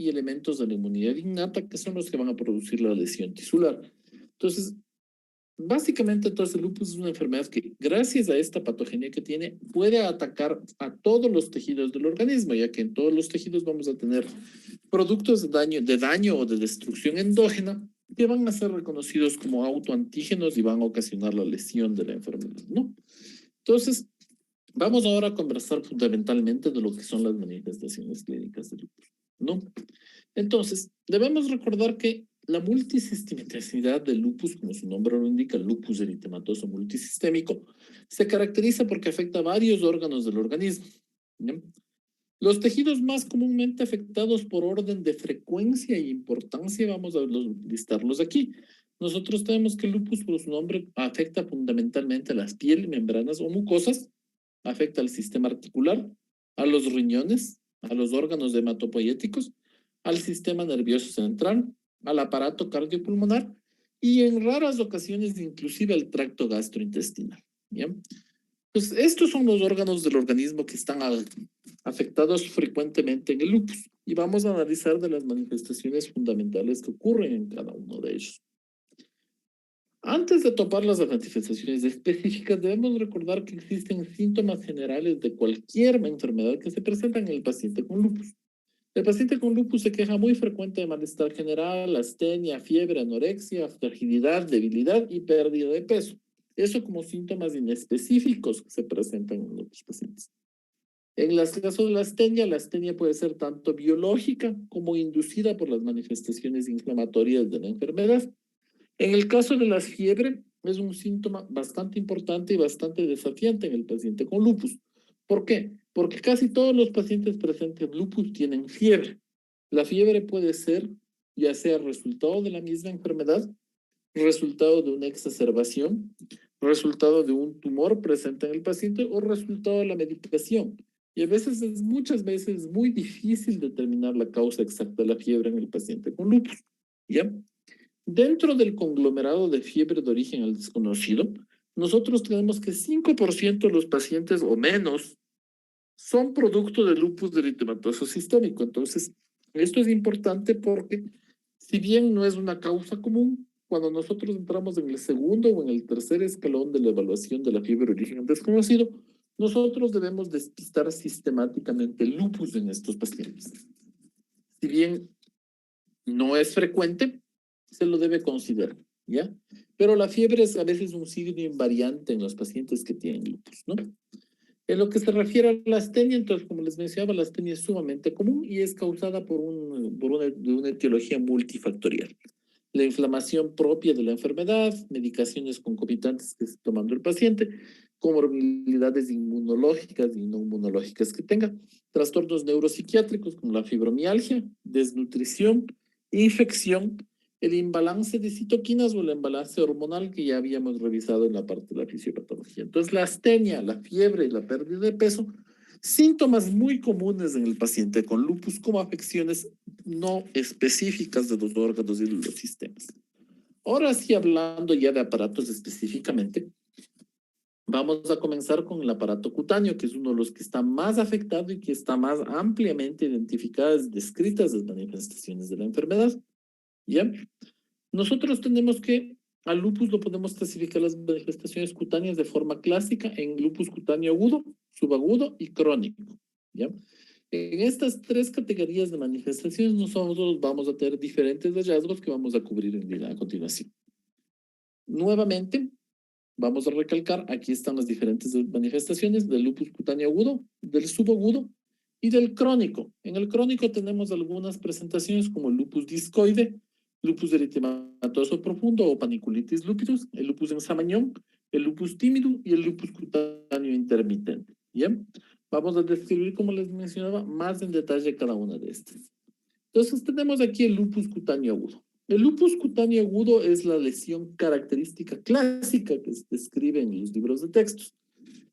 y elementos de la inmunidad innata que son los que van a producir la lesión tisular. Entonces, básicamente, entonces, el lupus es una enfermedad que, gracias a esta patogenia que tiene, puede atacar a todos los tejidos del organismo, ya que en todos los tejidos vamos a tener productos de daño o de destrucción endógena que van a ser reconocidos como autoantígenos y van a ocasionar la lesión de la enfermedad, ¿no? Entonces, vamos ahora a conversar fundamentalmente de lo que son las manifestaciones clínicas del lupus, ¿no? Entonces, debemos recordar que la multisistematicidad del lupus, como su nombre lo indica, el lupus eritematoso multisistémico, se caracteriza porque afecta a varios órganos del organismo, ¿no? Los tejidos más comúnmente afectados por orden de frecuencia e importancia, vamos a listarlos aquí. Nosotros tenemos que el lupus, por su nombre, afecta fundamentalmente a las pieles, membranas o mucosas, afecta al sistema articular, a los riñones, a los órganos hematopoyéticos, al sistema nervioso central, al aparato cardiopulmonar y en raras ocasiones inclusive al tracto gastrointestinal. ¿Bien? Pues estos son los órganos del organismo que están afectados frecuentemente en el lupus y vamos a analizar de las manifestaciones fundamentales que ocurren en cada uno de ellos. Antes de topar las manifestaciones específicas, debemos recordar que existen síntomas generales de cualquier enfermedad que se presentan en el paciente con lupus. El paciente con lupus se queja muy frecuente de malestar general, astenia, fiebre, anorexia, fragilidad, debilidad y pérdida de peso. Eso como síntomas inespecíficos que se presentan en los pacientes. En el caso de la astenia puede ser tanto biológica como inducida por las manifestaciones inflamatorias de la enfermedad. En el caso de la fiebre, es un síntoma bastante importante y bastante desafiante en el paciente con lupus. ¿Por qué? Porque casi todos los pacientes presentes en lupus tienen fiebre. La fiebre puede ser ya sea resultado de la misma enfermedad, resultado de una exacerbación, resultado de un tumor presente en el paciente o resultado de la medicación. Y a veces muchas veces es muy difícil determinar la causa exacta de la fiebre en el paciente con lupus. ¿Ya? Dentro del conglomerado de fiebre de origen al desconocido, nosotros tenemos que 5% de los pacientes o menos son producto de lupus eritematoso sistémico. Entonces, esto es importante porque si bien no es una causa común, cuando nosotros entramos en el segundo o en el tercer escalón de la evaluación de la fiebre de origen al desconocido, nosotros debemos despistar sistemáticamente el lupus en estos pacientes. Si bien no es frecuente, se lo debe considerar, ¿ya? Pero la fiebre es a veces un signo invariante en los pacientes que tienen lupus, ¿no? En lo que se refiere a la astenia, entonces, como les mencionaba, la astenia es sumamente común y es causada por una etiología multifactorial. La inflamación propia de la enfermedad, medicaciones concomitantes que esté tomando el paciente, comorbilidades inmunológicas y no inmunológicas que tenga, trastornos neuropsiquiátricos como la fibromialgia, desnutrición, infección, el imbalance de citoquinas o el imbalance hormonal que ya habíamos revisado en la parte de la fisiopatología. Entonces, la astenia, la fiebre y la pérdida de peso, síntomas muy comunes en el paciente con lupus como afecciones no específicas de los órganos y de los sistemas. Ahora sí, hablando ya de aparatos específicamente, vamos a comenzar con el aparato cutáneo, que es uno de los que está más afectado y que está más ampliamente identificadas y descritas las manifestaciones de la enfermedad. ¿Ya? Nosotros tenemos que al lupus lo podemos clasificar las manifestaciones cutáneas de forma clásica en lupus cutáneo agudo, subagudo y crónico. ¿Ya? En estas tres categorías de manifestaciones nosotros vamos a tener diferentes hallazgos que vamos a cubrir a continuación. Nuevamente, vamos a recalcar, aquí están las diferentes manifestaciones del lupus cutáneo agudo, del subagudo y del crónico. En el crónico tenemos algunas presentaciones como el lupus discoide, lupus eritematoso profundo o paniculitis lupus, el lupus en Samañón, el lupus tímido y el lupus cutáneo intermitente. ¿Bien? Vamos a describir, como les mencionaba, más en detalle cada una de estas. Entonces tenemos aquí el lupus cutáneo agudo. El lupus cutáneo agudo es la lesión característica clásica que se describe en los libros de textos.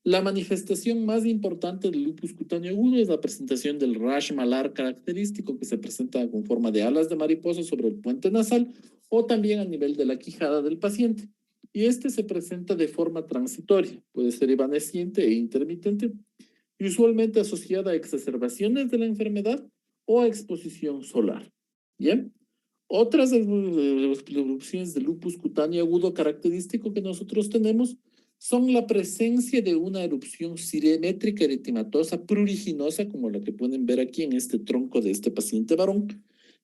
La manifestación más importante del lupus cutáneo agudo es la presentación del rash malar característico que se presenta con forma de alas de mariposa sobre el puente nasal o también a nivel de la quijada del paciente. Y este se presenta de forma transitoria, puede ser evanesciente e intermitente, y usualmente asociada a exacerbaciones de la enfermedad o exposición solar. ¿Bien? Otras erupciones de lupus cutáneo agudo característico que nosotros tenemos son la presencia de una erupción simétrica eritematosa pruriginosa, como la que pueden ver aquí en este tronco de este paciente varón,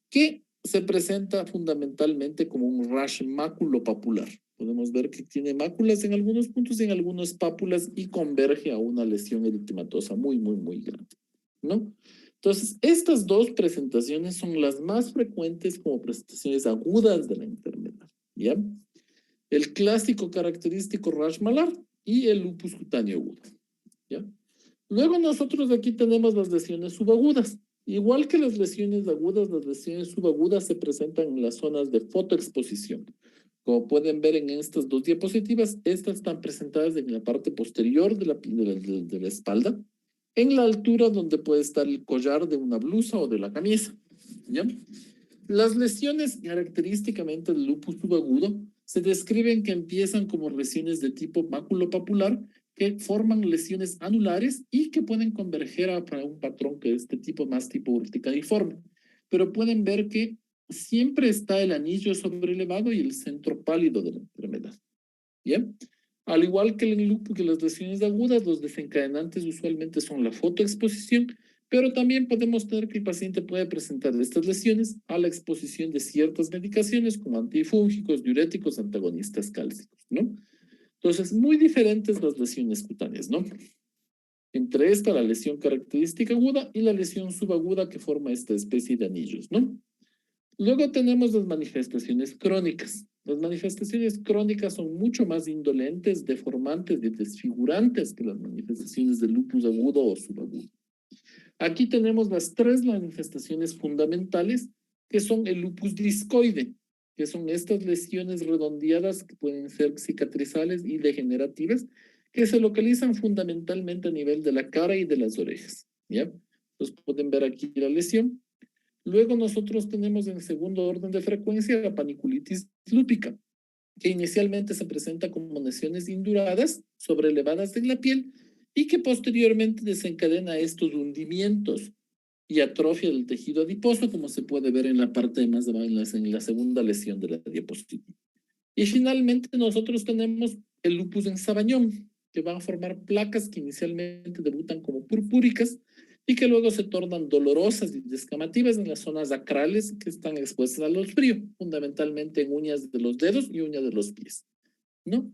que se presenta fundamentalmente como un rash maculopapular. Podemos ver que tiene máculas en algunos puntos y en algunas pápulas y converge a una lesión eritematosa muy, muy, muy grande, ¿no? Entonces, estas dos presentaciones son las más frecuentes como presentaciones agudas de la enfermedad, ¿ya? El clásico característico rash malar y el lupus cutáneo agudo, ¿ya? Luego nosotros aquí tenemos las lesiones subagudas. Igual que las lesiones agudas, las lesiones subagudas se presentan en las zonas de fotoexposición. Como pueden ver en estas dos diapositivas, estas están presentadas en la parte posterior de la espalda, en la altura donde puede estar el collar de una blusa o de la camisa, ¿ya? Las lesiones característicamente del lupus subagudo se describen que empiezan como lesiones de tipo maculopapular que forman lesiones anulares y que pueden converger a un patrón que es de tipo más tipo urticariforme. Pero pueden ver que siempre está el anillo sobrelevado y el centro pálido de la enfermedad. ¿Bien? Al igual que el lupus, que las lesiones agudas, los desencadenantes usualmente son la fotoexposición, pero también podemos tener que el paciente puede presentar estas lesiones a la exposición de ciertas medicaciones como antifúngicos, diuréticos, antagonistas cálcicos, ¿no? Entonces, muy diferentes las lesiones cutáneas, ¿no? Entre esta, la lesión característica aguda y la lesión subaguda que forma esta especie de anillos, ¿no? Luego tenemos las manifestaciones crónicas. Las manifestaciones crónicas son mucho más indolentes, deformantes y desfigurantes que las manifestaciones de lupus agudo o subagudo. Aquí tenemos las tres manifestaciones fundamentales, que son el lupus discoide, que son estas lesiones redondeadas que pueden ser cicatrizales y degenerativas, que se localizan fundamentalmente a nivel de la cara y de las orejas, ¿ya? Entonces pueden ver aquí la lesión. Luego nosotros tenemos en segundo orden de frecuencia la paniculitis lúpica, que inicialmente se presenta como lesiones induradas, sobrelevadas en la piel, y que posteriormente desencadena estos hundimientos y atrofia del tejido adiposo, como se puede ver en la parte de más abajo, en la segunda lesión de la diapositiva. Y finalmente nosotros tenemos el lupus en Sabañón, que van a formar placas que inicialmente debutan como purpúricas y que luego se tornan dolorosas y descamativas en las zonas acrales que están expuestas al frío, fundamentalmente en uñas de los dedos y uñas de los pies, ¿no?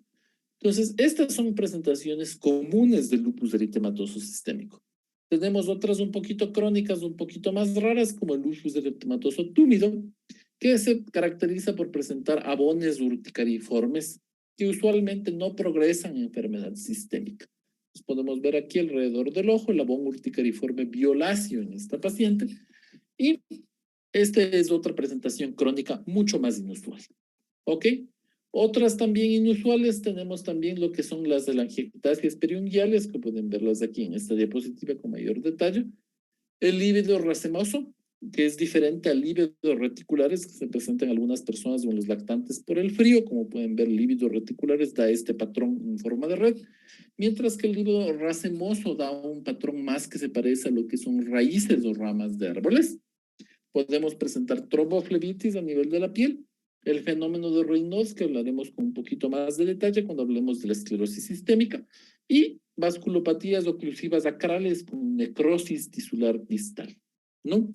Entonces, estas son presentaciones comunes del lupus eritematoso sistémico. Tenemos otras un poquito crónicas, un poquito más raras, como el lupus eritematoso túmido, que se caracteriza por presentar abones urticariformes que usualmente no progresan en enfermedad sistémica. Pues podemos ver aquí alrededor del ojo el abón urticariforme violáceo en esta paciente y esta es otra presentación crónica mucho más inusual. ¿Ok? Otras también inusuales tenemos también lo que son las helangiectasias periunguiales, que pueden verlas aquí en esta diapositiva con mayor detalle. El lívido racemoso, que es diferente al lívido reticulares que se presenta en algunas personas o en los lactantes por el frío. Como pueden ver, el lívido reticulares da este patrón en forma de red, mientras que el lívido racemoso da un patrón más que se parece a lo que son raíces o ramas de árboles. Podemos presentar tromboflebitis a nivel de la piel, el fenómeno de Raynaud, que hablaremos con un poquito más de detalle cuando hablemos de la esclerosis sistémica, y vasculopatías oclusivas acrales con necrosis tisular distal, ¿no?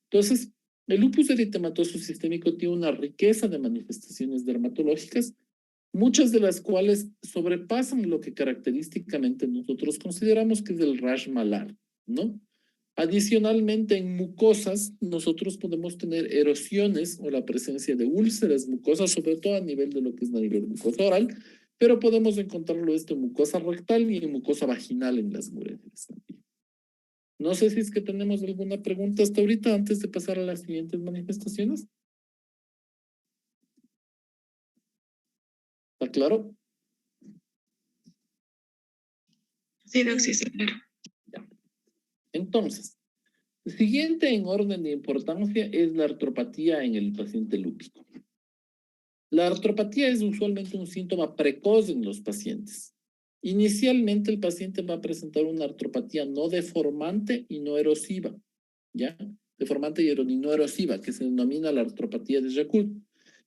Entonces, el lupus eritematoso sistémico tiene una riqueza de manifestaciones dermatológicas, muchas de las cuales sobrepasan lo que característicamente nosotros consideramos que es el rash malar, ¿no? Adicionalmente, en mucosas, nosotros podemos tener erosiones o la presencia de úlceras mucosas, sobre todo a nivel de lo que es a nivel mucosa oral, pero podemos encontrarlo esto en mucosa rectal y en mucosa vaginal en las mujeres también. No sé si es que tenemos alguna pregunta hasta ahorita antes de pasar a las siguientes manifestaciones. ¿Está claro? Sí, Doc, sí, está claro. Ya. Entonces, el siguiente en orden de importancia es la artropatía en el paciente lúpico. La artropatía es usualmente un síntoma precoz en los pacientes. Inicialmente el paciente va a presentar una artropatía no deformante y no erosiva, ¿ya? deformante hieronino erosiva, que se denomina la artropatía de Charcot,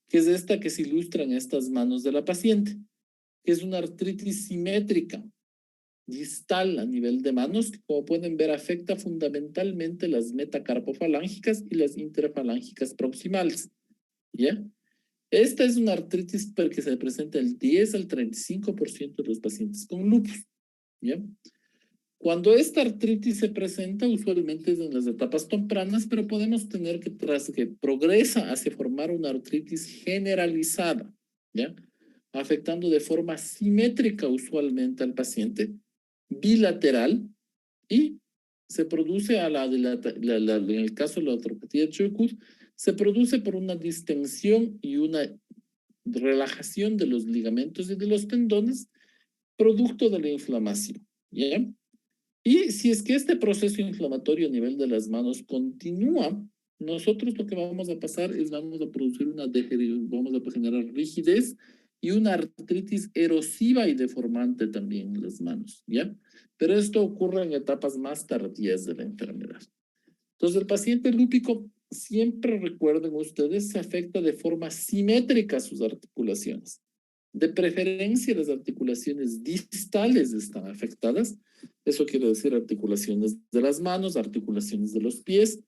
que es esta que se ilustra en estas manos de la paciente, que es una artritis simétrica, distal a nivel de manos, que como pueden ver afecta fundamentalmente las metacarpofalángicas y las interfalángicas proximales, ¿ya? Esta es una artritis que se presenta el 10 al 35% de los pacientes con lupus, ¿ya? Cuando esta artritis se presenta, usualmente es en las etapas tempranas, pero podemos tener que tras que progresa hacia formar una artritis generalizada, ¿ya? Afectando de forma simétrica usualmente al paciente, bilateral, y se produce en el caso de la artropatía de Charcot, se produce por una distensión y una relajación de los ligamentos y de los tendones, producto de la inflamación, ¿ya? Y si es que este proceso inflamatorio a nivel de las manos continúa, nosotros lo que vamos a pasar es vamos a producir vamos a generar rigidez y una artritis erosiva y deformante también en las manos, ¿ya? Pero esto ocurre en etapas más tardías de la enfermedad. Entonces, el paciente lúpico, siempre recuerden ustedes, se afecta de forma simétrica sus articulaciones. De preferencia, las articulaciones distales están afectadas. Eso quiere decir articulaciones de las manos, articulaciones de los pies,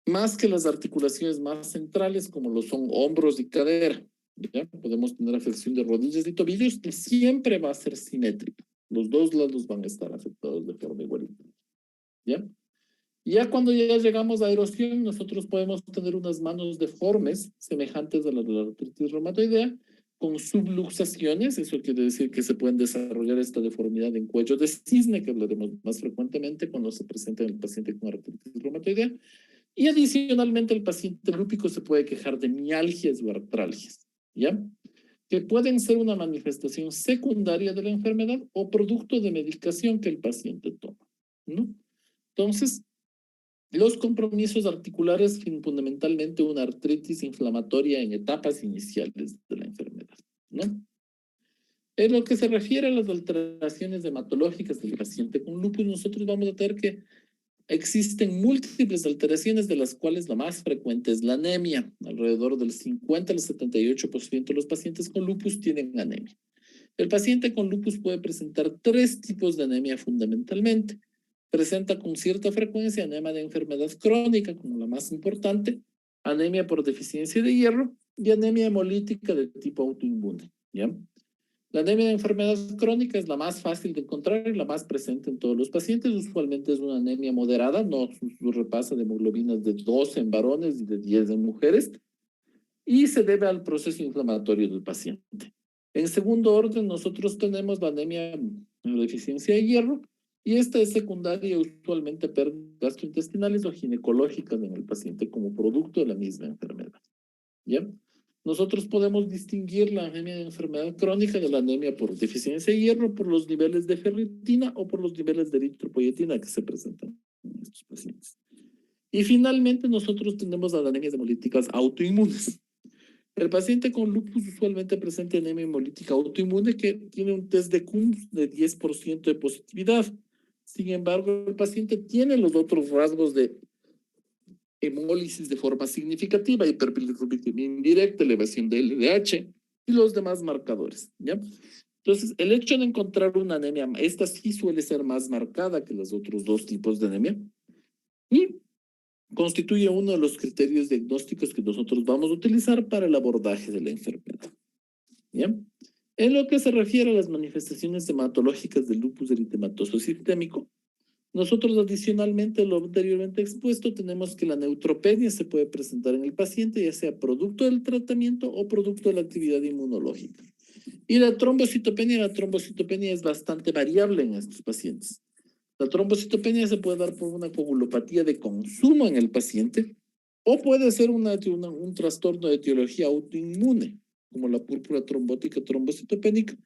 más que las articulaciones más centrales, como lo son hombros y cadera. ¿Ya? Podemos tener afección de rodillas y tobillos, y siempre va a ser simétrica. Los dos lados van a estar afectados de forma igualitaria. ¿Ya? Ya cuando ya llegamos a erosión, nosotros podemos tener unas manos deformes, semejantes a la artritis reumatoidea, con subluxaciones. Eso quiere decir que se pueden desarrollar esta deformidad en cuello de cisne, que hablaremos más frecuentemente cuando se presenta en el paciente con artritis reumatoidea. Y adicionalmente, el paciente lúpico se puede quejar de mialgias o artralgias, ¿ya? Que pueden ser una manifestación secundaria de la enfermedad o producto de medicación que el paciente toma, ¿no? Entonces, los compromisos articulares, fundamentalmente una artritis inflamatoria en etapas iniciales de la enfermedad, ¿no? En lo que se refiere a las alteraciones hematológicas del paciente con lupus, nosotros vamos a tener que existen múltiples alteraciones, de las cuales la más frecuente es la anemia. Alrededor del 50 al 78% de los pacientes con lupus tienen anemia. El paciente con lupus puede presentar 3 tipos de anemia fundamentalmente. Presenta con cierta frecuencia anemia de enfermedad crónica, como la más importante, anemia por deficiencia de hierro y anemia hemolítica de tipo autoinmune, ¿ya? La anemia de enfermedad crónica es la más fácil de encontrar y la más presente en todos los pacientes. Usualmente es una anemia moderada, no repasa de hemoglobinas de 12 en varones y de 10 en mujeres, y se debe al proceso inflamatorio del paciente. En segundo orden, nosotros tenemos la anemia de deficiencia de hierro, y esta es secundaria, usualmente pérdidas gastrointestinales o ginecológicas en el paciente como producto de la misma enfermedad, ¿ya? Nosotros podemos distinguir la anemia de enfermedad crónica de la anemia por deficiencia de hierro por los niveles de ferritina o por los niveles de eritropoyetina que se presentan en estos pacientes. Y finalmente, nosotros tenemos las anemias hemolíticas autoinmunes. El paciente con lupus usualmente presenta anemia hemolítica autoinmune que tiene un test de Coombs de 10% de positividad. Sin embargo, el paciente tiene los otros rasgos de hemólisis de forma significativa, hiperbilirrubinemia indirecta, elevación de LDH y los demás marcadores, ¿ya? Entonces, el hecho de encontrar una anemia, esta sí suele ser más marcada que los otros 2 tipos de anemia, y constituye uno de los criterios diagnósticos que nosotros vamos a utilizar para el abordaje de la enfermedad, ¿ya? En lo que se refiere a las manifestaciones hematológicas del lupus eritematoso sistémico, nosotros adicionalmente a lo anteriormente expuesto tenemos que la neutropenia se puede presentar en el paciente, ya sea producto del tratamiento o producto de la actividad inmunológica. Y la trombocitopenia es bastante variable en estos pacientes. La trombocitopenia se puede dar por una coagulopatía de consumo en el paciente o puede ser un trastorno de etiología autoinmune, como la púrpura trombótica trombocitopénica,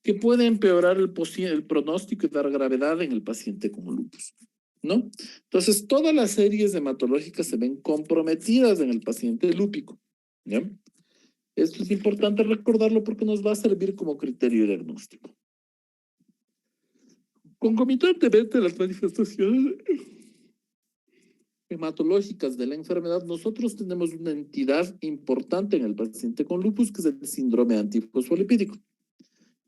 que puede empeorar el pronóstico y dar gravedad en el paciente con lupus, ¿no? Entonces, todas las series hematológicas se ven comprometidas en el paciente lúpico, ¿ya? Esto es importante recordarlo porque nos va a servir como criterio diagnóstico. Concomitantemente las manifestaciones hematológicas de la enfermedad, nosotros tenemos una entidad importante en el paciente con lupus, que es el síndrome antifosfolipídico.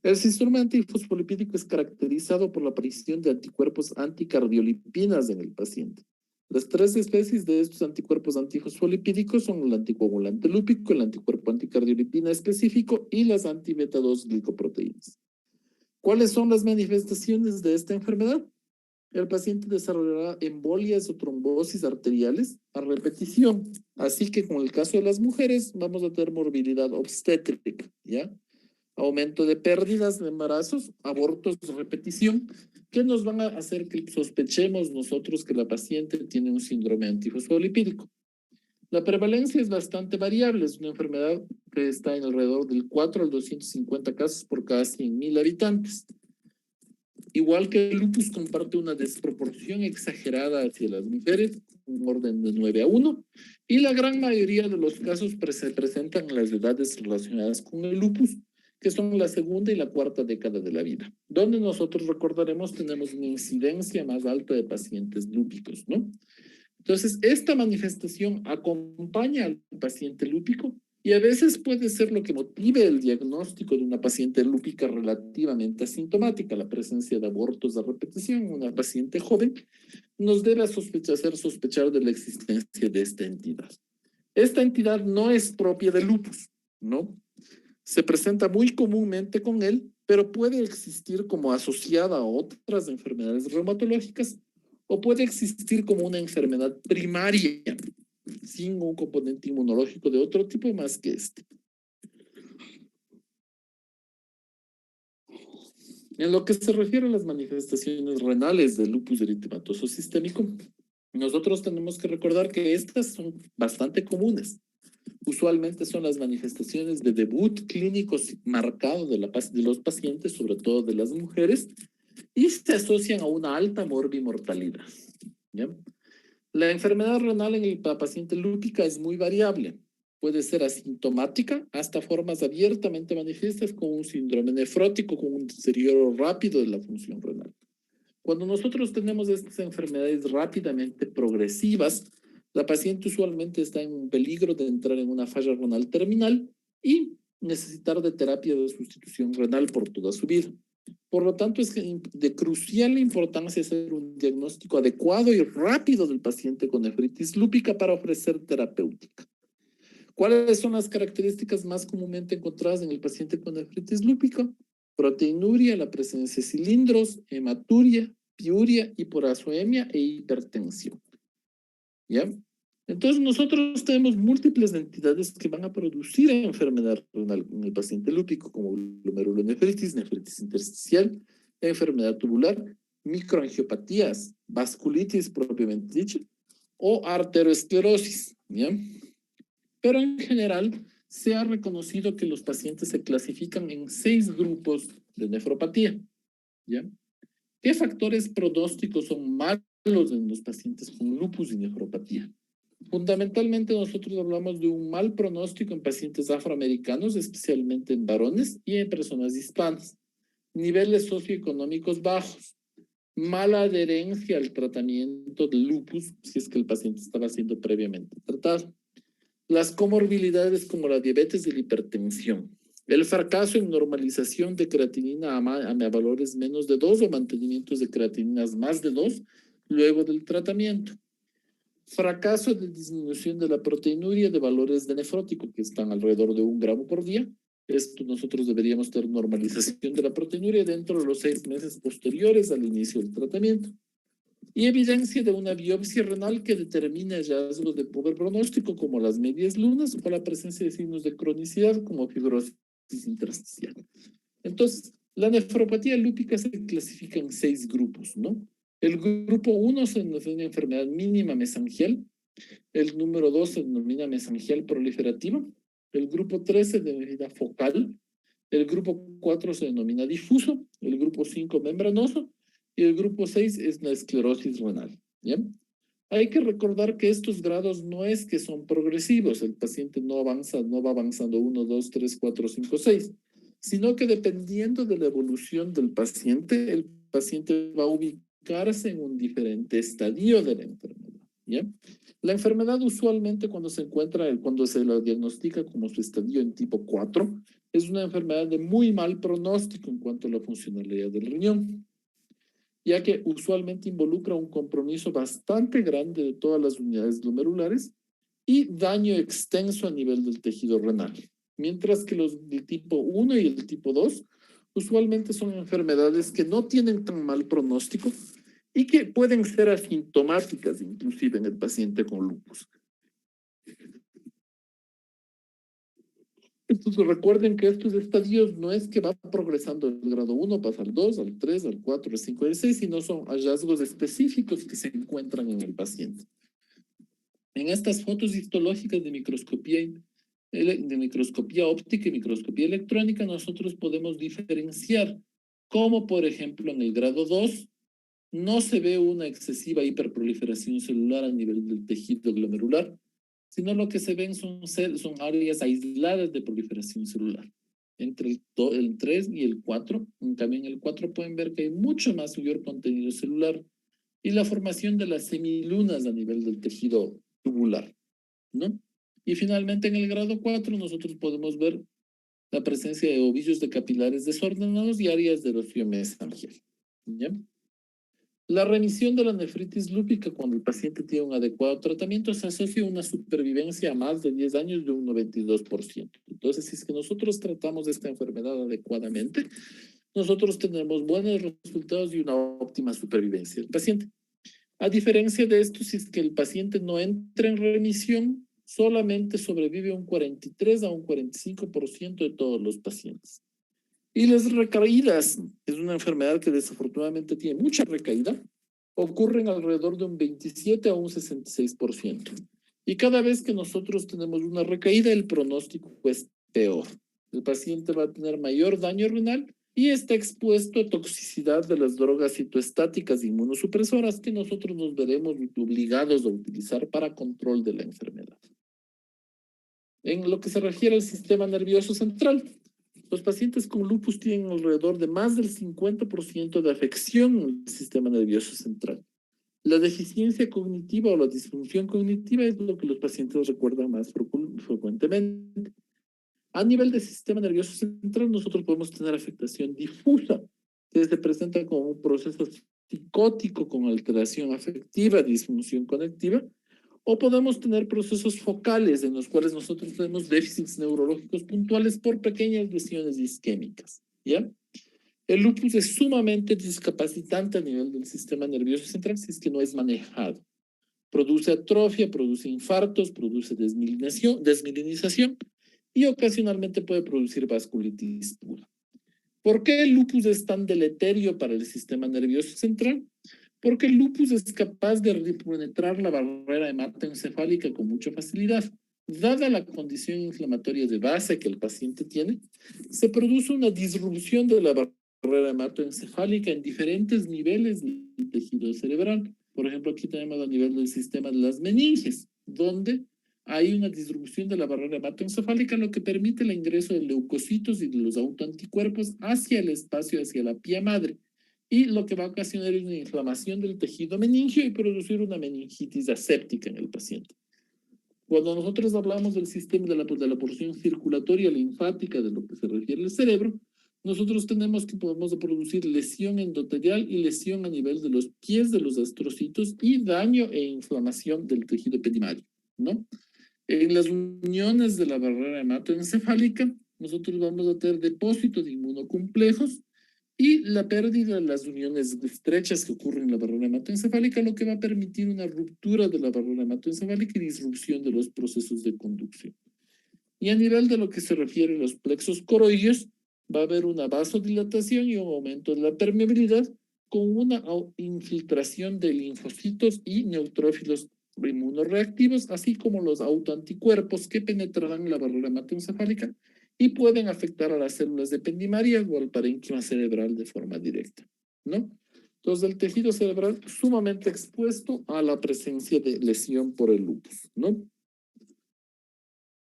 El síndrome antifosfolipídico es caracterizado por la aparición de anticuerpos anticardiolipinas en el paciente. Las tres especies de estos anticuerpos antifosfolipídicos son el anticoagulante lúpico, el anticuerpo anticardiolipina específico y las anti-beta-2 glicoproteínas. ¿Cuáles son las manifestaciones de esta enfermedad? El paciente desarrollará embolias o trombosis arteriales a repetición. Así que con el caso de las mujeres vamos a tener morbilidad obstétrica, ¿ya? Aumento de pérdidas de embarazos, abortos de repetición, que nos van a hacer que sospechemos nosotros que la paciente tiene un síndrome antifosfolipídico. La prevalencia es bastante variable, es una enfermedad que está en alrededor del 4 al 250 casos por cada 100.000 habitantes. Igual que el lupus comparte una desproporción exagerada hacia las mujeres, un orden de 9 a 1, y la gran mayoría de los casos se presentan en las edades relacionadas con el lupus, que son la segunda y la cuarta década de la vida, donde nosotros recordaremos tenemos una incidencia más alta de pacientes lúpicos, ¿no? Entonces, esta manifestación acompaña al paciente lúpico y a veces puede ser lo que motive el diagnóstico de una paciente lúpica relativamente asintomática. La presencia de abortos de repetición en una paciente joven nos debe hacer sospechar de la existencia de esta entidad. Esta entidad no es propia del lupus, ¿no? Se presenta muy comúnmente con él, pero puede existir como asociada a otras enfermedades reumatológicas o puede existir como una enfermedad primaria, sin un componente inmunológico de otro tipo más que este. En lo que se refiere a las manifestaciones renales del lupus eritematoso sistémico, nosotros tenemos que recordar que estas son bastante comunes. Usualmente son las manifestaciones de debut clínico marcado de los pacientes, sobre todo de las mujeres, y se asocian a una alta morbimortalidad. ¿Ya? La enfermedad renal en la paciente lúpica es muy variable. Puede ser asintomática hasta formas abiertamente manifiestas con un síndrome nefrótico, con un deterioro rápido de la función renal. Cuando nosotros tenemos estas enfermedades rápidamente progresivas, la paciente usualmente está en un peligro de entrar en una falla renal terminal y necesitar de terapia de sustitución renal por toda su vida. Por lo tanto, es de crucial importancia hacer un diagnóstico adecuado y rápido del paciente con nefritis lúpica para ofrecer terapéutica. ¿Cuáles son las características más comúnmente encontradas en el paciente con nefritis lúpica? Proteinuria, la presencia de cilindros, hematuria, piuria, hiporazoemia e hipertensión. ¿Ya? Entonces nosotros tenemos múltiples entidades que van a producir enfermedad renal en el paciente lúpico, como glomerulonefritis, nefritis intersticial, enfermedad tubular, microangiopatías, vasculitis propiamente dicha, o arteriosclerosis, ¿ya? Pero en general se ha reconocido que los pacientes se clasifican en 6 grupos de nefropatía, ¿ya? ¿Qué factores pronósticos son malos en los pacientes con lupus y nefropatía? Fundamentalmente nosotros hablamos de un mal pronóstico en pacientes afroamericanos, especialmente en varones y en personas hispanas. Niveles socioeconómicos bajos. Mala adherencia al tratamiento de lupus, si es que el paciente estaba siendo previamente tratado. Las comorbilidades como la diabetes y la hipertensión. El fracaso en normalización de creatinina a valores menos de 2 o mantenimientos de creatininas más de 2 luego del tratamiento. Fracaso de disminución de la proteinuria de valores de nefrótico que están alrededor de 1 gramo por día. Esto nosotros deberíamos tener normalización de la proteinuria dentro de los 6 meses posteriores al inicio del tratamiento. Y evidencia de una biopsia renal que determina hallazgos de pobre pronóstico como las medias lunas o la presencia de signos de cronicidad como fibrosis intersticial. Entonces, la nefropatía lúpica se clasifica en 6 grupos, ¿no? El grupo 1 se denomina enfermedad mínima mesangial, el número 2 se denomina mesangial proliferativa, el grupo 3 se denomina focal, el grupo 4 se denomina difuso, el grupo 5 membranoso, y el grupo 6 es la esclerosis renal, ¿ya? Hay que recordar que estos grados no es que son progresivos, el paciente no avanza, no va avanzando 1, 2, 3, 4, 5, 6, sino que dependiendo de la evolución del paciente, el paciente va a ubicarse en un diferente estadio de la enfermedad, ¿ya? La enfermedad usualmente cuando se la diagnostica como su estadio en tipo 4, es una enfermedad de muy mal pronóstico en cuanto a la funcionalidad del riñón, ya que usualmente involucra un compromiso bastante grande de todas las unidades glomerulares y daño extenso a nivel del tejido renal. Mientras que los del tipo 1 y el tipo 2 usualmente son enfermedades que no tienen tan mal pronóstico y que pueden ser asintomáticas inclusive en el paciente con lupus. Entonces recuerden que estos estadios no es que va progresando del grado 1, pasa al 2, al 3, al 4, al 5, al 6, sino son hallazgos específicos que se encuentran en el paciente. En estas fotos histológicas de microscopía óptica y microscopía electrónica, nosotros podemos diferenciar cómo, por ejemplo, en el grado 2 no se ve una excesiva hiperproliferación celular a nivel del tejido glomerular, sino lo que se ven son áreas aisladas de proliferación celular. Entre el 3 y el 4, también en el 4 pueden ver que hay mucho más mayor contenido celular y la formación de las semilunas a nivel del tejido tubular, ¿no? Y finalmente en el grado 4 nosotros podemos ver la presencia de ovillos de capilares desordenados y áreas de erosión mesangial, ¿ya? La remisión de la nefritis lúpica cuando el paciente tiene un adecuado tratamiento se asocia a una supervivencia a más de 10 años de un 92%. Entonces, si es que nosotros tratamos esta enfermedad adecuadamente, nosotros tenemos buenos resultados y una óptima supervivencia del paciente. A diferencia de esto, si es que el paciente no entra en remisión, solamente sobrevive un 43 a un 45% de todos los pacientes. Y las recaídas, es una enfermedad que desafortunadamente tiene mucha recaída, ocurren alrededor de un 27 a un 66%. Y cada vez que nosotros tenemos una recaída, el pronóstico es peor. El paciente va a tener mayor daño renal y está expuesto a toxicidad de las drogas citoestáticas inmunosupresoras que nosotros nos veremos obligados a utilizar para control de la enfermedad. En lo que se refiere al sistema nervioso central, los pacientes con lupus tienen alrededor de más del 50% de afección en el sistema nervioso central. La deficiencia cognitiva o la disfunción cognitiva es lo que los pacientes recuerdan más frecuentemente. A nivel del sistema nervioso central, nosotros podemos tener afectación difusa, que se presenta como un proceso psicótico con alteración afectiva, disfunción conectiva, o podemos tener procesos focales en los cuales nosotros tenemos déficits neurológicos puntuales por pequeñas lesiones isquémicas, ¿ya? El lupus es sumamente discapacitante a nivel del sistema nervioso central si es que no es manejado. Produce atrofia, produce infartos, produce desmilinización y ocasionalmente puede producir vasculitis pura. ¿Por qué el lupus es tan deleterio para el sistema nervioso central? Porque el lupus es capaz de penetrar la barrera hematoencefálica con mucha facilidad. Dada la condición inflamatoria de base que el paciente tiene, se produce una disrupción de la barrera hematoencefálica en diferentes niveles del tejido cerebral. Por ejemplo, aquí tenemos a nivel del sistema de las meninges, donde hay una disrupción de la barrera hematoencefálica, lo que permite el ingreso de leucocitos y de los autoanticuerpos hacia el espacio, hacia la pía madre, y lo que va a ocasionar es una inflamación del tejido meningio y producir una meningitis aséptica en el paciente. Cuando nosotros hablamos del sistema de la porción circulatoria linfática, de lo que se refiere al cerebro, nosotros tenemos que podemos producir lesión endotelial y lesión a nivel de los pies de los astrocitos y daño e inflamación del tejido epidimático, ¿no? En las uniones de la barrera hematoencefálica, nosotros vamos a tener depósitos inmunocomplejos y la pérdida de las uniones estrechas que ocurren en la barrera hematoencefálica, lo que va a permitir una ruptura de la barrera hematoencefálica y disrupción de los procesos de conducción. Y a nivel de lo que se refiere a los plexos coroides, va a haber una vasodilatación y un aumento de la permeabilidad con una infiltración de linfocitos y neutrófilos inmunoreactivos, así como los autoanticuerpos que penetrarán la barrera hematoencefálica y pueden afectar a las células ependimarias o al parénquima cerebral de forma directa, ¿no? Entonces, el tejido cerebral sumamente expuesto a la presencia de lesión por el lupus, ¿no?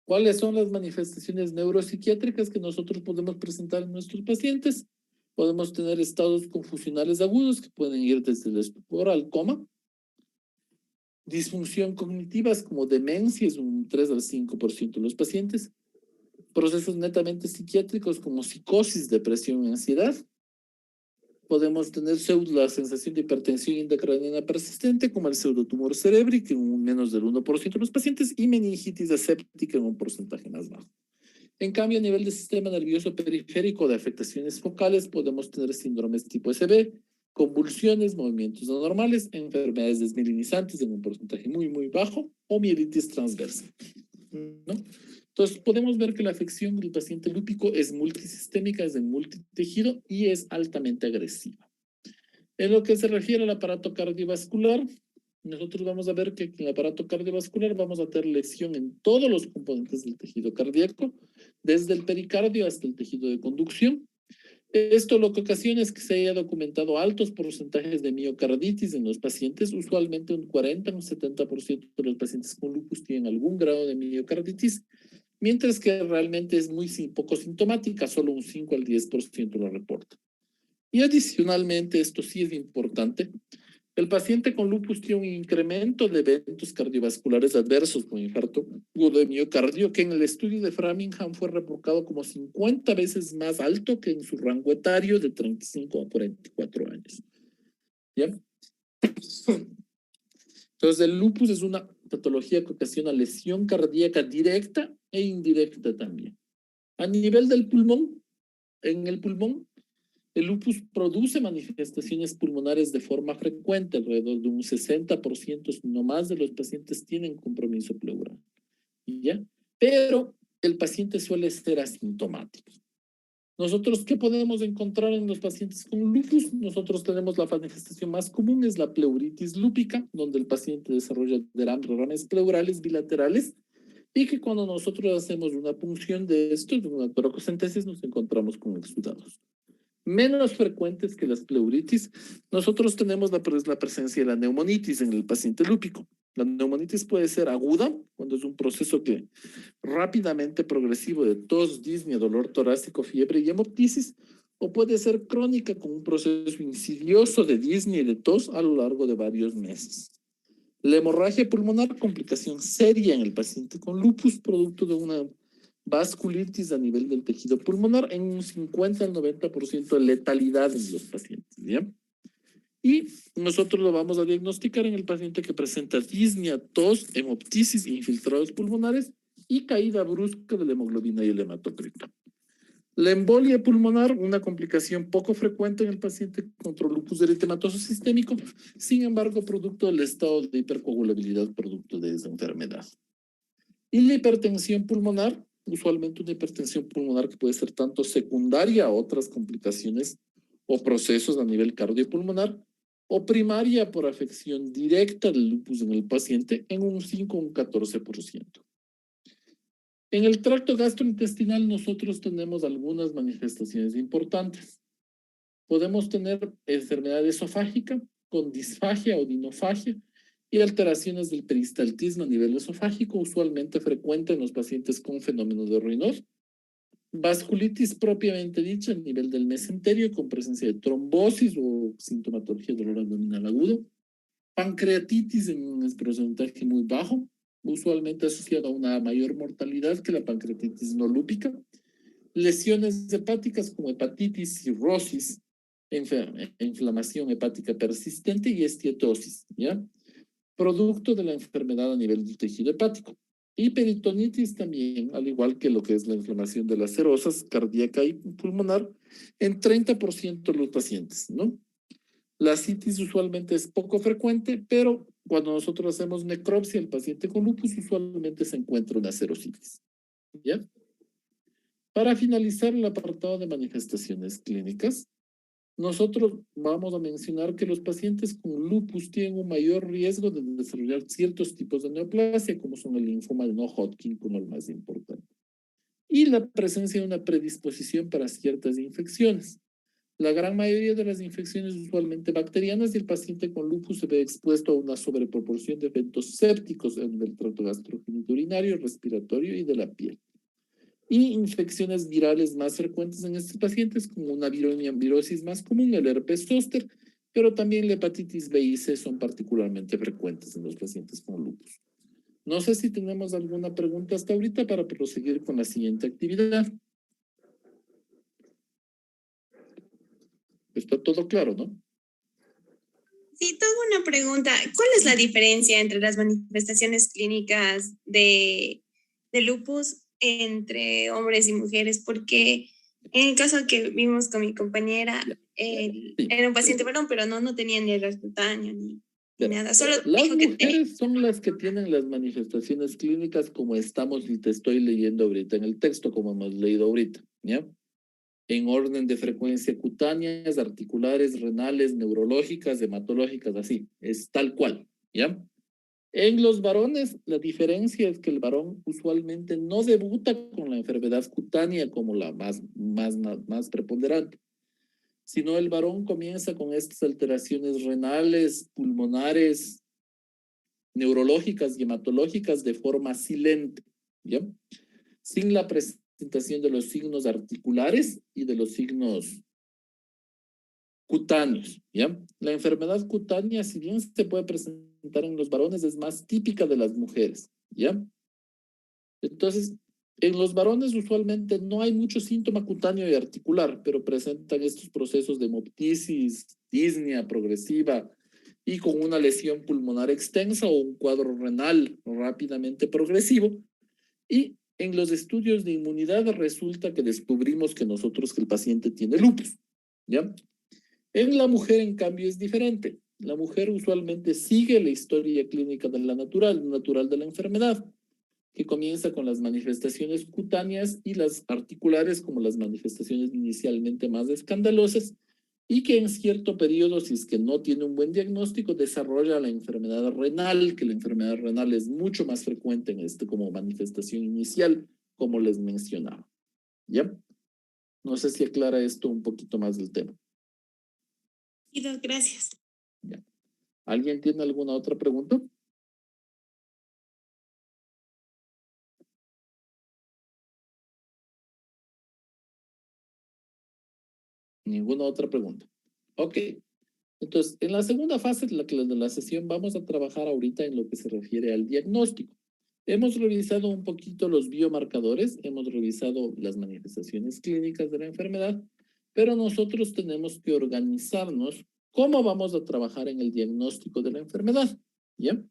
¿Cuáles son las manifestaciones neuropsiquiátricas que nosotros podemos presentar en nuestros pacientes? Podemos tener estados confusionales agudos que pueden ir desde el estupor al coma. Disfunción cognitivas como demencia es un 3 al 5% de los pacientes. Procesos netamente psiquiátricos como psicosis, depresión y ansiedad. Podemos tener la sensación de hipertensión intracraniana persistente como el pseudotumor cerebri, que en un menos del 1% de los pacientes, y meningitis aséptica en un porcentaje más bajo. En cambio, a nivel del sistema nervioso periférico de afectaciones focales, podemos tener síndromes tipo SB, convulsiones, movimientos anormales, enfermedades desmielinizantes en un porcentaje muy, muy bajo, o mielitis transversa, ¿no? Entonces, podemos ver que la afección del paciente lúpico es multisistémica, es de multitejido y es altamente agresiva. En lo que se refiere al aparato cardiovascular, nosotros vamos a ver que en el aparato cardiovascular vamos a tener lesión en todos los componentes del tejido cardíaco, desde el pericardio hasta el tejido de conducción. Esto lo que ocasiona es que se haya documentado altos porcentajes de miocarditis en los pacientes. Usualmente un 40 o un 70% de los pacientes con lupus tienen algún grado de miocarditis, mientras que realmente es muy poco sintomática, solo un 5 al 10% lo reporta. Y adicionalmente, esto sí es importante, el paciente con lupus tiene un incremento de eventos cardiovasculares adversos con infarto agudo de miocardio, que en el estudio de Framingham fue reportado como 50 veces más alto que en su rango etario de 35 a 44 años. ¿Ya? Entonces, el lupus es una patología que ocasiona lesión cardíaca directa e indirecta también. A nivel del pulmón, en el pulmón, el lupus produce manifestaciones pulmonares de forma frecuente, alrededor de un 60%, no más de los pacientes tienen compromiso pleural, ¿ya? Pero el paciente suele ser asintomático. Nosotros, ¿qué podemos encontrar en los pacientes con lupus? Nosotros tenemos la manifestación más común, es la pleuritis lúpica, donde el paciente desarrolla derrames pleurales bilaterales, y que cuando nosotros hacemos una punción de esto, de una toracocentesis, nos encontramos con exudados. Menos frecuentes que las pleuritis, nosotros tenemos la presencia de la neumonitis en el paciente lúpico. La neumonitis puede ser aguda, cuando es un proceso que rápidamente progresivo de tos, disnea, dolor torácico, fiebre y hemoptisis, o puede ser crónica con un proceso insidioso de disnea y de tos a lo largo de varios meses. La hemorragia pulmonar, complicación seria en el paciente con lupus, producto de una vasculitis a nivel del tejido pulmonar, en un 50 al 90% de letalidad en los pacientes, ¿ya? Y nosotros lo vamos a diagnosticar en el paciente que presenta disnea, tos, hemoptisis, infiltrados pulmonares y caída brusca de la hemoglobina y el hematocrito. La embolia pulmonar, una complicación poco frecuente en el paciente contra lupus eritematoso sistémico, sin embargo, producto del estado de hipercoagulabilidad producto de esa enfermedad. Y la hipertensión pulmonar, usualmente una hipertensión pulmonar que puede ser tanto secundaria a otras complicaciones o procesos a nivel cardiopulmonar, o primaria por afección directa del lupus en el paciente en un 5 o un 14%. En el tracto gastrointestinal nosotros tenemos algunas manifestaciones importantes. Podemos tener enfermedad esofágica con disfagia o dinofagia y alteraciones del peristaltismo a nivel esofágico, usualmente frecuente en los pacientes con fenómeno de Raynaud. Vasculitis propiamente dicha a nivel del mesenterio con presencia de trombosis o sintomatología de dolor abdominal agudo. Pancreatitis en un porcentaje muy bajo, usualmente asociada a una mayor mortalidad que la pancreatitis no lúpica. Lesiones hepáticas como hepatitis, cirrosis, inflamación hepática persistente y esteatosis, ¿ya? Producto de la enfermedad a nivel del tejido hepático. Y peritonitis también, al igual que lo que es la inflamación de las serosas cardíaca y pulmonar, en 30% de los pacientes, ¿no? La citis usualmente es poco frecuente, pero cuando nosotros hacemos necropsia al paciente con lupus, usualmente se encuentra una serositis, ¿ya? Para finalizar el apartado de manifestaciones clínicas, nosotros vamos a mencionar que los pacientes con lupus tienen un mayor riesgo de desarrollar ciertos tipos de neoplasia, como son el linfoma de no-Hodgkin, como el más importante. Y la presencia de una predisposición para ciertas infecciones. La gran mayoría de las infecciones usualmente bacterianas y el paciente con lupus se ve expuesto a una sobreproporción de eventos sépticos en el tracto gastrogenitourinario, respiratorio y de la piel. Y infecciones virales más frecuentes en estos pacientes, como una virosis más común, el herpes zóster, pero también la hepatitis B y C son particularmente frecuentes en los pacientes con lupus. No sé si tenemos alguna pregunta hasta ahorita para proseguir con la siguiente actividad. Está todo claro, ¿no? Sí, tengo una pregunta. ¿Cuál es la diferencia entre las manifestaciones clínicas de lupus entre hombres y mujeres? Porque en el caso que vimos con mi compañera, Sí. era un paciente varón, pero no tenía ni el cutáneo ni nada. Solo Las dijo que mujeres son las que tienen las manifestaciones clínicas como estamos y te estoy leyendo ahorita en el texto, como hemos leído ahorita, ¿ya? En orden de frecuencia cutáneas, articulares, renales, neurológicas, hematológicas, así, es tal cual, ¿ya? En los varones, la diferencia es que el varón usualmente no debuta con la enfermedad cutánea como la más preponderante, sino el varón comienza con estas alteraciones renales, pulmonares, neurológicas y hematológicas de forma silente, ¿ya? Sin la presentación de los signos articulares y de los signos cutáneos, ¿ya? La enfermedad cutánea, si bien se puede presentar en los varones, es más típica de las mujeres, ¿ya? Entonces, en los varones usualmente no hay mucho síntoma cutáneo y articular, pero presentan estos procesos de hemoptisis, disnea progresiva y con una lesión pulmonar extensa o un cuadro renal rápidamente progresivo. Y en los estudios de inmunidad resulta que descubrimos que el paciente tiene lupus, ¿ya? En la mujer, en cambio, es diferente. La mujer usualmente sigue la historia clínica de la natural de la enfermedad, que comienza con las manifestaciones cutáneas y las articulares como las manifestaciones inicialmente más escandalosas y que en cierto periodo, si es que no tiene un buen diagnóstico, desarrolla la enfermedad renal, que la enfermedad renal es mucho más frecuente en como manifestación inicial, como les mencionaba. ¿Ya? No sé si aclara esto un poquito más del tema. gracias. ¿Ya? ¿Alguien tiene alguna otra pregunta? Ninguna otra pregunta. Ok. Entonces, en la segunda fase de la sesión vamos a trabajar ahorita en lo que se refiere al diagnóstico. Hemos revisado un poquito los biomarcadores, hemos revisado las manifestaciones clínicas de la enfermedad, pero nosotros tenemos que organizarnos cómo vamos a trabajar en el diagnóstico de la enfermedad, ¿ya?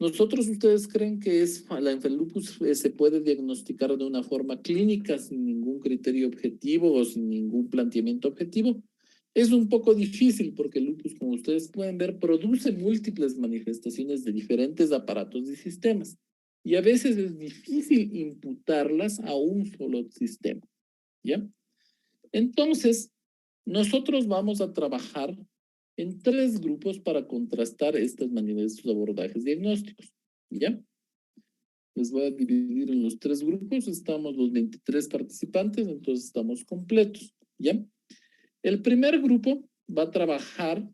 Ustedes creen que el lupus se puede diagnosticar de una forma clínica sin ningún criterio objetivo o sin ningún planteamiento objetivo. Es un poco difícil porque el lupus, como ustedes pueden ver, produce múltiples manifestaciones de diferentes aparatos y sistemas. Y a veces es difícil imputarlas a un solo sistema, ¿ya? Entonces, nosotros vamos a trabajar en 3 grupos para contrastar estos abordajes diagnósticos, ¿ya? Les voy a dividir en los 3 grupos, estamos los 23 participantes, entonces estamos completos, ¿ya? El primer grupo va a trabajar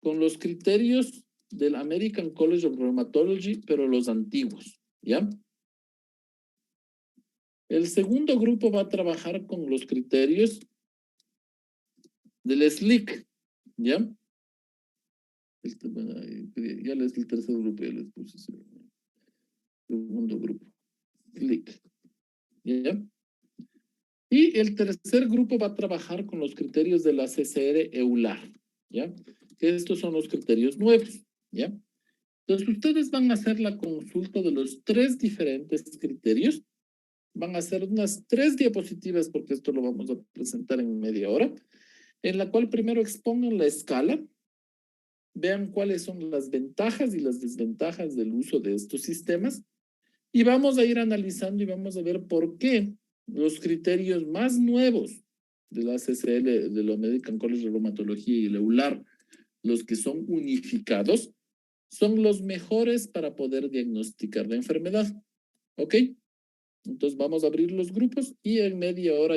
con los criterios del American College of Rheumatology, pero los antiguos, ¿ya? El segundo grupo va a trabajar con los criterios del SLIC, ¿ya? Ya les el tercer grupo, ya les puse segundo grupo. SLIC, ¿ya? Y el tercer grupo va a trabajar con los criterios de la CCR EULAR, ¿ya? Estos son los criterios nuevos, ¿ya? Entonces, ustedes van a hacer la consulta de los 3 diferentes criterios. Van a hacer unas 3 diapositivas, porque esto lo vamos a presentar en media hora, en la cual primero expongan la escala, vean cuáles son las ventajas y las desventajas del uso de estos sistemas, y vamos a ir analizando y vamos a ver por qué los criterios más nuevos de la CCL, de la American College of Rheumatología y el EULAR, los que son unificados, son los mejores para poder diagnosticar la enfermedad. ¿Ok? Entonces vamos a abrir los grupos y en media hora